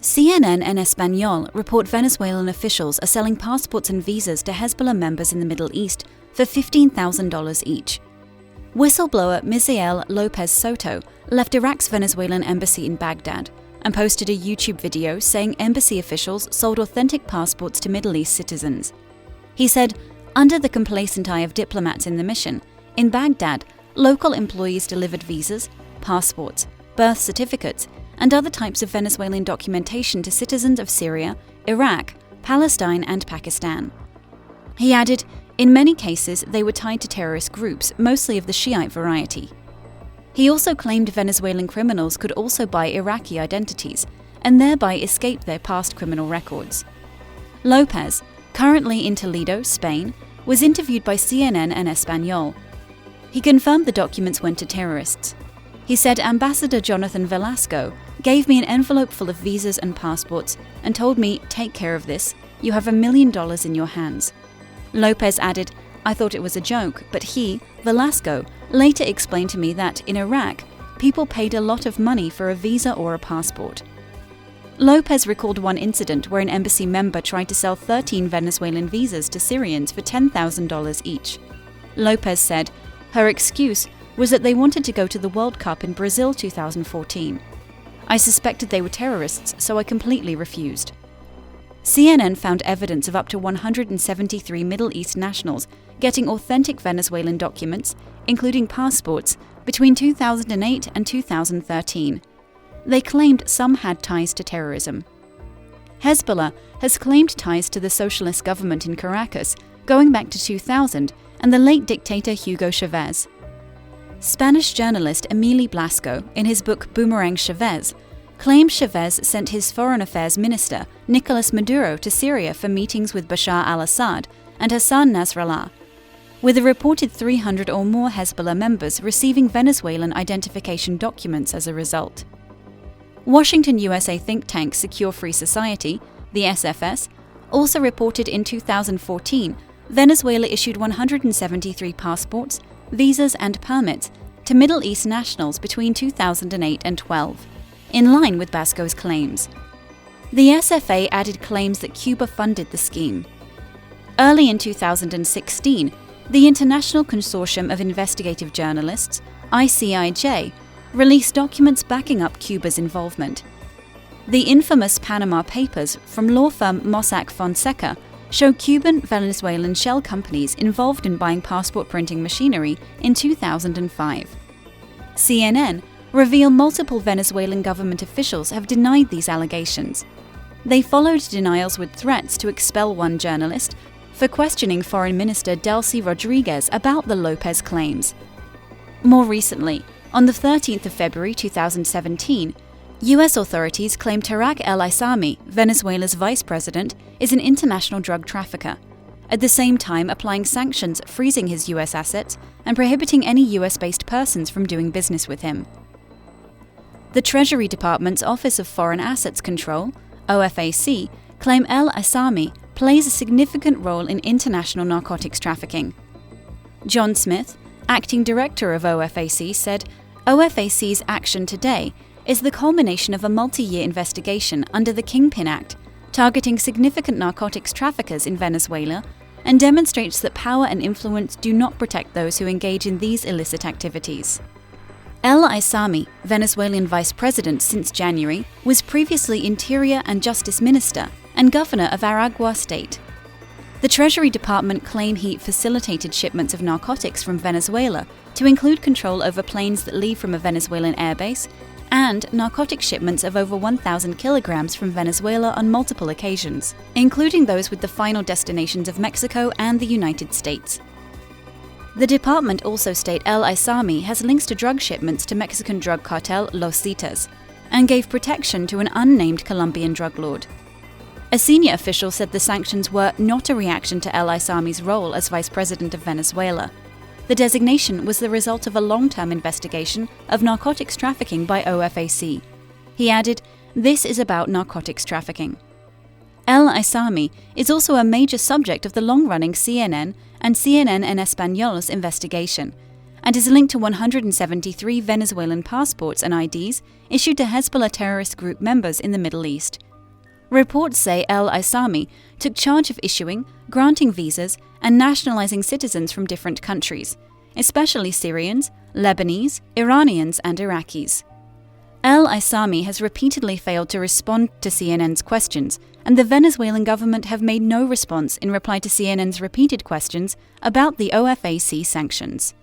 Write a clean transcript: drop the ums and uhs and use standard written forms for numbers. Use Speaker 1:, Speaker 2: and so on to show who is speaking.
Speaker 1: CNN and Español report Venezuelan officials are selling passports and visas to Hezbollah members in the Middle East for $15,000 each. Whistleblower Misael Lopez Soto left Iraq's Venezuelan embassy in Baghdad and posted a YouTube video saying embassy officials sold authentic passports to Middle East citizens. He said, under the complacent eye of diplomats in the mission, in Baghdad, local employees delivered visas, passports, birth certificates, and other types of Venezuelan documentation to citizens of Syria, Iraq, Palestine, and Pakistan. He added, in many cases they were tied to terrorist groups, mostly of the Shiite variety. He also claimed Venezuelan criminals could also buy Iraqi identities and thereby escape their past criminal records. Lopez, currently in Toledo, Spain, was interviewed by CNN and Español. He confirmed the documents went to terrorists. He said Ambassador Jonathan Velasco gave me an envelope full of visas and passports and told me, take care of this, you have $1 million in your hands. Lopez added, I thought it was a joke, but he, Velasco, later explained to me that in Iraq, people paid a lot of money for a visa or a passport. Lopez recalled one incident where an embassy member tried to sell 13 Venezuelan visas to Syrians for $10,000 each. Lopez said, her excuse was that they wanted to go to the World Cup in Brazil 2014. I suspected they were terrorists, so I completely refused. CNN found evidence of up to 173 Middle East nationals getting authentic Venezuelan documents, including passports, between 2008 and 2013. They claimed some had ties to terrorism. Hezbollah has claimed ties to the socialist government in Caracas, going back to 2000, and the late dictator Hugo Chavez. Spanish journalist Emili Blasco, in his book Boomerang Chavez, claimed Chavez sent his foreign affairs minister, Nicolas Maduro, to Syria for meetings with Bashar al-Assad and Hassan Nasrallah, with a reported 300 or more Hezbollah members receiving Venezuelan identification documents as a result. Washington, USA think tank Secure Free Society, the SFS, also reported in 2014 Venezuela issued 173 passports, visas and permits to Middle East nationals between 2008 and 12, in line with Blasco's claims. The SFA added claims that Cuba funded the scheme. Early in 2016, the International Consortium of Investigative Journalists, ICIJ, released documents backing up Cuba's involvement. The infamous Panama Papers from law firm Mossack Fonseca show Cuban Venezuelan shell companies involved in buying passport printing machinery in 2005. CNN reveal multiple Venezuelan government officials have denied these allegations. They followed denials with threats to expel one journalist for questioning Foreign Minister Delcy Rodriguez about the Lopez claims. More recently, on the 13th of February 2017, U.S. authorities claimed Tarek El Aissami, Venezuela's vice president, is an international drug trafficker, at the same time applying sanctions freezing his U.S. assets and prohibiting any U.S.-based persons from doing business with him. The Treasury Department's Office of Foreign Assets Control, OFAC, claim El Aissami plays a significant role in international narcotics trafficking. John Smith, acting director of OFAC, said, OFAC's action today is the culmination of a multi-year investigation under the Kingpin Act, targeting significant narcotics traffickers in Venezuela, and demonstrates that power and influence do not protect those who engage in these illicit activities. El Aissami, Venezuelan vice president since January, was previously Interior and Justice Minister and governor of Aragua State. The Treasury Department claim he facilitated shipments of narcotics from Venezuela to include control over planes that leave from a Venezuelan airbase and narcotic shipments of over 1,000 kilograms from Venezuela on multiple occasions, including those with the final destinations of Mexico and the United States. The department also state El Aissami has links to drug shipments to Mexican drug cartel Los Zetas, and gave protection to an unnamed Colombian drug lord. A senior official said the sanctions were not a reaction to El Aissami's role as vice president of Venezuela. The designation was the result of a long-term investigation of narcotics trafficking by OFAC. He added, "This is about narcotics trafficking." El Aissami is also a major subject of the long-running CNN and Español's investigation, and is linked to 173 Venezuelan passports and IDs issued to Hezbollah terrorist group members in the Middle East. Reports say Aissami took charge of issuing, granting visas, and nationalizing citizens from different countries, especially Syrians, Lebanese, Iranians, and Iraqis. Aissami has repeatedly failed to respond to CNN's questions, and the Venezuelan government have made no response in reply to CNN's repeated questions about the OFAC sanctions.